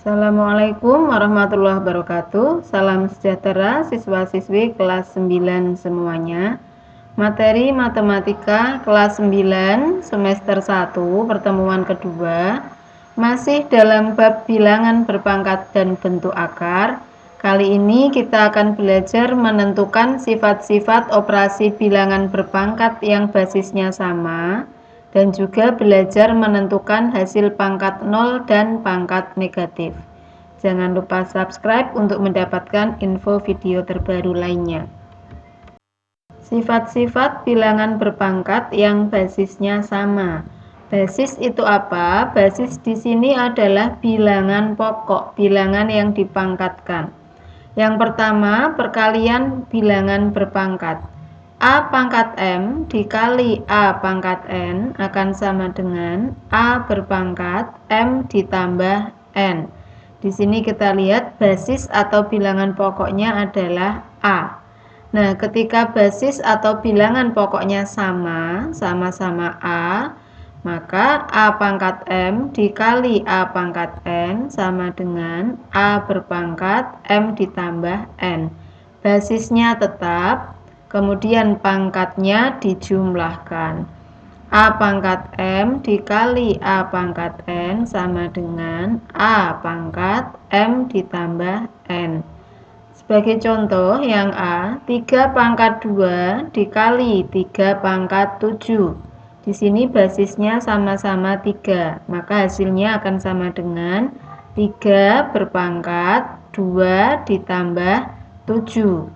Assalamualaikum warahmatullahi wabarakatuh. Salam sejahtera siswa-siswi kelas 9 semuanya. Materi matematika kelas 9 semester 1 pertemuan kedua masih dalam bab bilangan berpangkat dan bentuk akar. Kali ini kita akan belajar menentukan sifat-sifat operasi bilangan berpangkat yang basisnya sama dan juga belajar menentukan hasil pangkat 0 dan pangkat negatif. Jangan lupa subscribe untuk mendapatkan info video terbaru lainnya. Sifat-sifat bilangan berpangkat yang basisnya sama. Basis itu apa? Basis di sini adalah bilangan pokok, bilangan yang dipangkatkan. Yang pertama, perkalian bilangan berpangkat. A pangkat M dikali A pangkat N akan sama dengan A berpangkat M ditambah N. Di sini kita lihat basis atau bilangan pokoknya adalah A. Nah, ketika basis atau bilangan pokoknya sama-sama A, maka A pangkat M dikali A pangkat N sama dengan A berpangkat M ditambah N. Basisnya tetap, kemudian pangkatnya dijumlahkan. A pangkat M dikali A pangkat N sama dengan A pangkat M ditambah N. Sebagai contoh yang A, 3 pangkat 2 dikali 3 pangkat 7. Di sini basisnya sama-sama 3, maka hasilnya akan sama dengan 3 berpangkat 2 ditambah 7.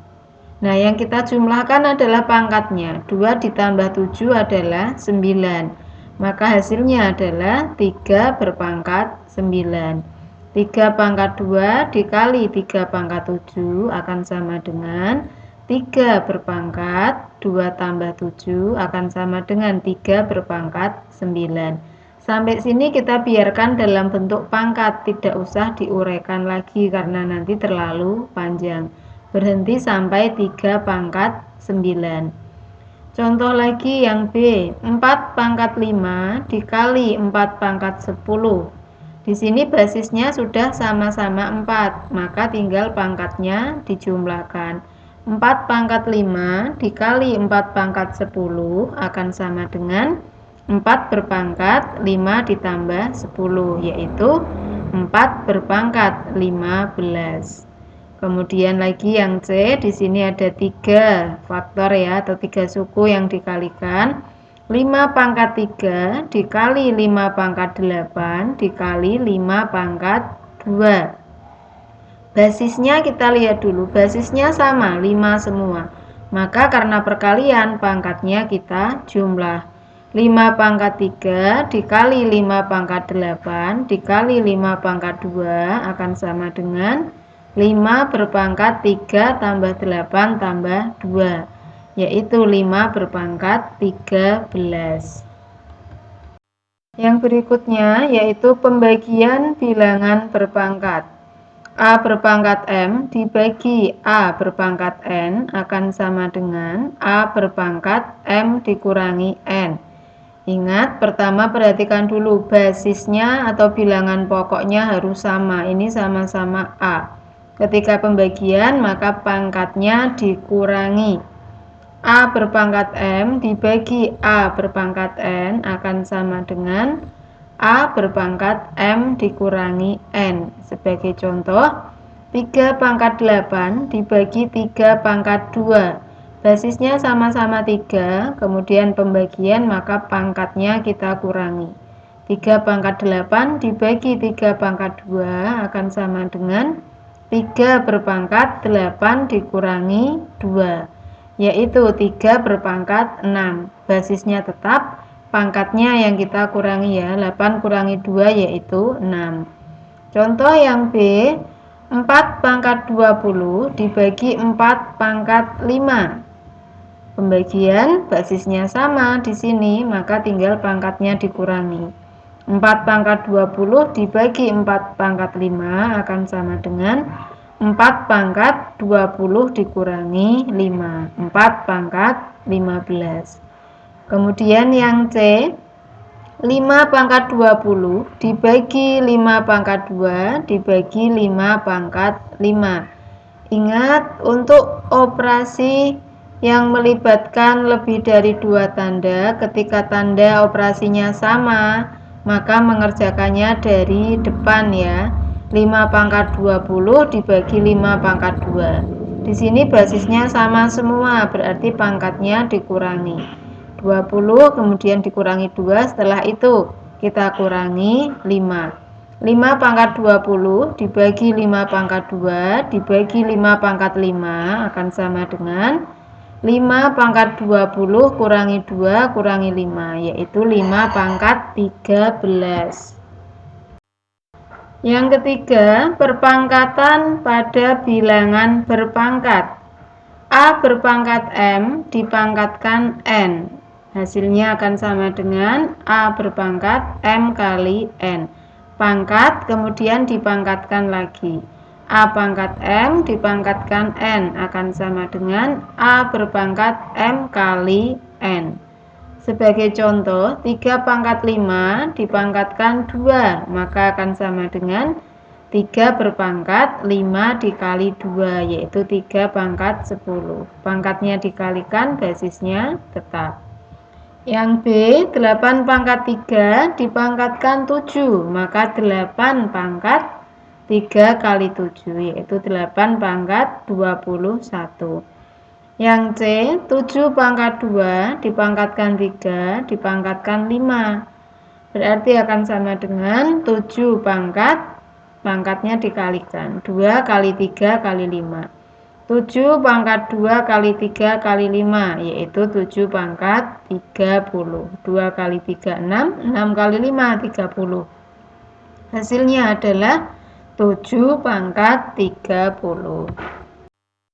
Nah, yang kita jumlahkan adalah pangkatnya. 2 ditambah 7 adalah 9. Maka hasilnya adalah 3 berpangkat 9. 3 pangkat 2 dikali 3 pangkat 7 akan sama dengan 3 berpangkat 2 tambah 7 akan sama dengan 3 berpangkat 9. Sampai sini kita biarkan dalam bentuk pangkat, tidak usah diuraikan lagi karena nanti terlalu panjang. Berhenti sampai 3 pangkat 9. Contoh lagi yang B, 4 pangkat 5 dikali 4 pangkat 10. Di sini basisnya sudah sama-sama 4, maka tinggal pangkatnya dijumlahkan. 4 pangkat 5 dikali 4 pangkat 10 akan sama dengan 4 berpangkat 5 ditambah 10, yaitu 4 berpangkat 15. Kemudian lagi yang C, di sini ada 3 faktor ya, atau 3 suku yang dikalikan. 5 pangkat 3 dikali 5 pangkat 8 dikali 5 pangkat 2. Basisnya kita lihat dulu, basisnya sama, 5 semua. Maka karena perkalian, pangkatnya kita jumlah. 5 pangkat 3 dikali 5 pangkat 8 dikali 5 pangkat 2 akan sama dengan 5 berpangkat 3 tambah 8 tambah 2, yaitu 5 berpangkat 13. Yang berikutnya yaitu pembagian bilangan berpangkat. A berpangkat M dibagi A berpangkat N akan sama dengan A berpangkat M dikurangi N. Ingat, pertama perhatikan dulu basisnya atau bilangan pokoknya harus sama. Ini sama-sama A. Ketika pembagian, maka pangkatnya dikurangi. A berpangkat M dibagi A berpangkat N akan sama dengan A berpangkat M dikurangi N. Sebagai contoh, 3 pangkat 8 dibagi 3 pangkat 2. Basisnya sama-sama 3, kemudian pembagian maka pangkatnya kita kurangi. 3 pangkat 8 dibagi 3 pangkat 2 akan sama dengan 3 berpangkat 8 dikurangi 2, yaitu 3 berpangkat 6. Basisnya tetap, pangkatnya yang kita kurangi ya, 8 kurangi 2 yaitu 6. Contoh yang B, 4 pangkat 20 dibagi 4 pangkat 5. Pembagian basisnya sama di sini, maka tinggal pangkatnya dikurangi. 4 pangkat 20 dibagi 4 pangkat 5 akan sama dengan 4 pangkat 20 dikurangi 5, 4 pangkat 15. Kemudian yang C, 5 pangkat 20 dibagi 5 pangkat 2 dibagi 5 pangkat 5. Ingat, untuk operasi yang melibatkan lebih dari 2 tanda, ketika tanda operasinya sama, maka mengerjakannya dari depan ya. 5 pangkat 20 dibagi 5 pangkat 2. Di sini basisnya sama semua, berarti pangkatnya dikurangi. 20 kemudian dikurangi 2, setelah itu kita kurangi 5. 5 pangkat 20 dibagi 5 pangkat 2 dibagi 5 pangkat 5 akan sama dengan 5 pangkat 20 kurangi 2 kurangi 5, yaitu 5 pangkat 13. Yang ketiga, perpangkatan pada bilangan berpangkat. A berpangkat M dipangkatkan N. Hasilnya akan sama dengan A berpangkat M kali N. Pangkat kemudian dipangkatkan lagi. A pangkat M dipangkatkan N akan sama dengan A berpangkat M kali N. Sebagai contoh, 3 pangkat 5 dipangkatkan 2, maka akan sama dengan 3 berpangkat 5 dikali 2, yaitu 3 pangkat 10. Pangkatnya dikalikan, basisnya tetap. Yang B, 8 pangkat 3 dipangkatkan 7, maka 8 pangkat 3 kali 7, yaitu 8 pangkat 21. Yang C, 7 pangkat 2 dipangkatkan 3 dipangkatkan 5. Berarti akan sama dengan 7 pangkatnya dikalikan 2 kali 3 kali 5. 7 pangkat 2 kali 3 kali 5, yaitu 7 pangkat 30. 2 kali 3 6, 6 kali 5 30. Hasilnya adalah 7 pangkat 30.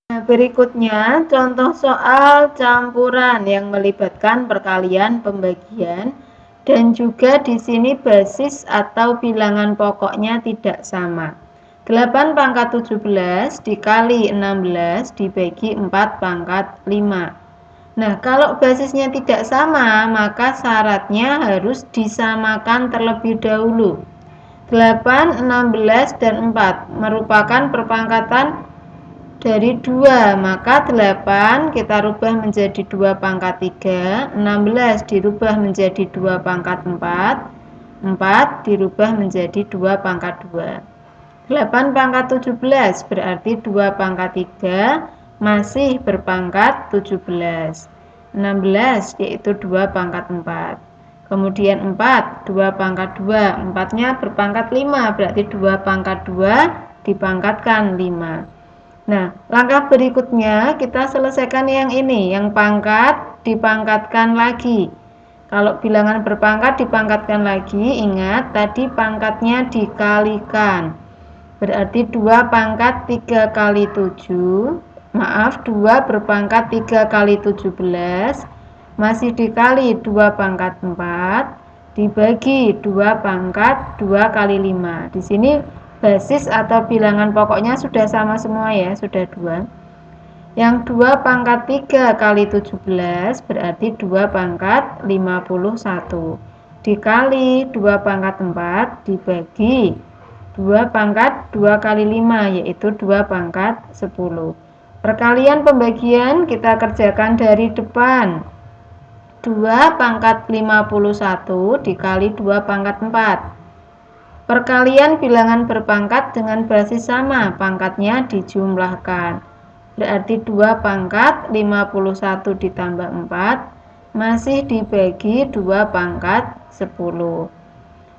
Nah, berikutnya contoh soal campuran yang melibatkan perkalian pembagian. Dan juga di sini basis atau bilangan pokoknya tidak sama. 8 pangkat 17 dikali 16 dibagi 4 pangkat 5. Nah, kalau basisnya tidak sama, maka syaratnya harus disamakan terlebih dahulu. 8, 16, dan 4 merupakan perpangkatan dari 2, maka 8 kita rubah menjadi 2 pangkat 3, 16 dirubah menjadi 2 pangkat 4, 4 dirubah menjadi 2 pangkat 2. 8 pangkat 17 berarti 2 pangkat 3 masih berpangkat 17. 16 yaitu 2 pangkat 4. Kemudian 4, 2 pangkat 2, 4-nya berpangkat 5, berarti 2 pangkat 2 dipangkatkan 5. Nah, langkah berikutnya kita selesaikan yang ini, yang pangkat dipangkatkan lagi. Kalau bilangan berpangkat dipangkatkan lagi, ingat tadi pangkatnya dikalikan. Berarti 2 pangkat 3 kali 7, 2 berpangkat 3 kali 17, masih dikali 2 pangkat 4, dibagi 2 pangkat 2 kali 5. Di sini basis atau bilangan pokoknya sudah sama semua ya, sudah 2. Yang 2 pangkat 3 kali 17 berarti 2 pangkat 51. Dikali 2 pangkat 4 dibagi 2 pangkat 2 kali 5, yaitu 2 pangkat 10. Perkalian pembagian kita kerjakan dari depan. 2 pangkat 51 dikali 2 pangkat 4. Perkalian bilangan berpangkat dengan basis sama, pangkatnya dijumlahkan. Berarti 2 pangkat 51 ditambah 4 masih dibagi 2 pangkat 10.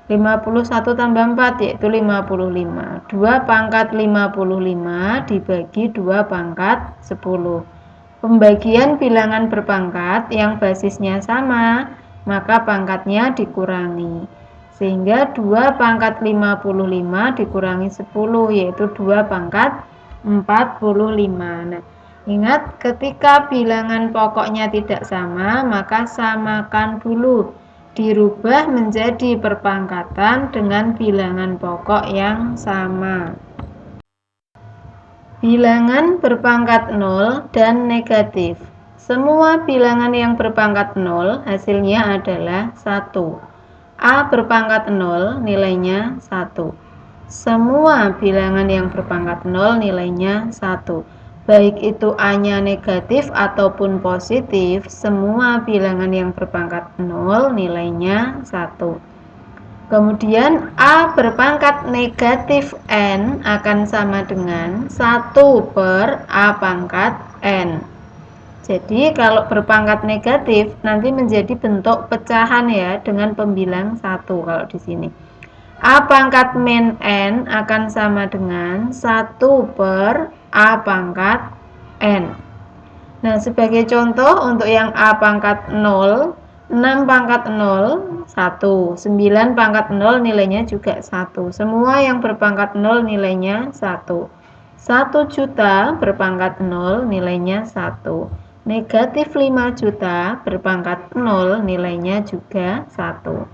51 tambah 4 yaitu 55. 2 pangkat 55 dibagi 2 pangkat 10. Pembagian bilangan berpangkat yang basisnya sama, maka pangkatnya dikurangi. Sehingga 2 pangkat 55 dikurangi 10, yaitu 2 pangkat 45. Nah, ingat ketika bilangan pokoknya tidak sama, maka samakan dulu. Dirubah menjadi perpangkatan dengan bilangan pokok yang sama. Bilangan berpangkat 0 dan negatif. Semua bilangan yang berpangkat 0 hasilnya adalah 1. A berpangkat 0 nilainya 1. Semua bilangan yang berpangkat 0 nilainya 1. Baik itu A-nya negatif ataupun positif, semua bilangan yang berpangkat 0 nilainya 1. Kemudian A berpangkat negatif N akan sama dengan 1 per A pangkat N. Jadi kalau berpangkat negatif nanti menjadi bentuk pecahan ya, dengan pembilang 1 kalau di sini. A pangkat min N akan sama dengan 1 per A pangkat N. Nah, sebagai contoh untuk yang A pangkat 0, 6 pangkat 0, 1. 9 pangkat 0 nilainya juga 1. Semua yang berpangkat 0 nilainya 1. 1 juta berpangkat 0 nilainya 1. Negatif 5 juta berpangkat 0 nilainya juga 1.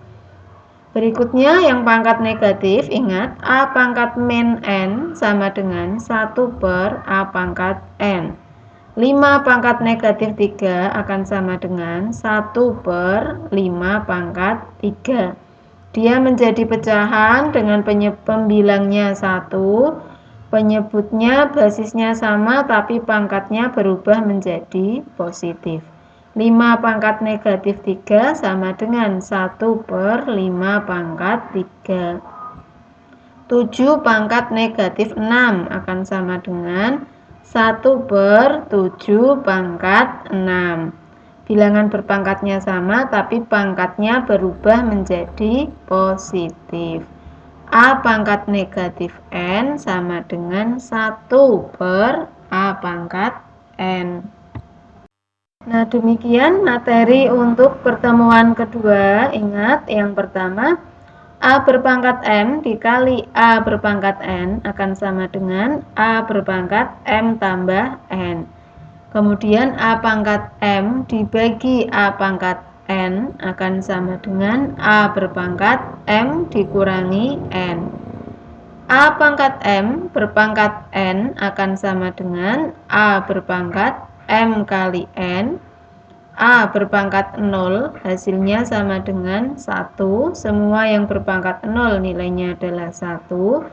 Berikutnya yang pangkat negatif, ingat A pangkat min N sama dengan 1 per A pangkat N. 5 pangkat negatif 3 akan sama dengan 1 per 5 pangkat 3. Dia menjadi pecahan dengan pembilangnya 1, penyebutnya basisnya sama tapi pangkatnya berubah menjadi positif. 5 pangkat negatif 3 sama dengan 1 per 5 pangkat 3. 7 pangkat negatif 6 akan sama dengan 1 per 7 pangkat 6. Bilangan berpangkatnya sama tapi pangkatnya berubah menjadi positif. A pangkat negatif N sama dengan 1 per A pangkat N. Nah, demikian materi untuk pertemuan kedua. Ingat, yang pertama, A berpangkat M dikali A berpangkat N akan sama dengan A berpangkat M tambah N. Kemudian A pangkat M dibagi A pangkat N akan sama dengan A berpangkat M dikurangi N. A pangkat M berpangkat N akan sama dengan A berpangkat M kali N. A berpangkat 0 hasilnya sama dengan 1. Semua yang berpangkat 0 nilainya adalah 1.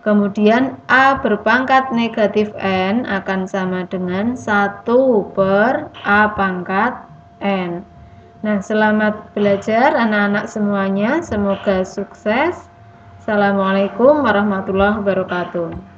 Kemudian A berpangkat negatif N akan sama dengan 1 per A pangkat N. Nah, selamat belajar anak-anak semuanya. Semoga sukses. Assalamualaikum warahmatullahi wabarakatuh.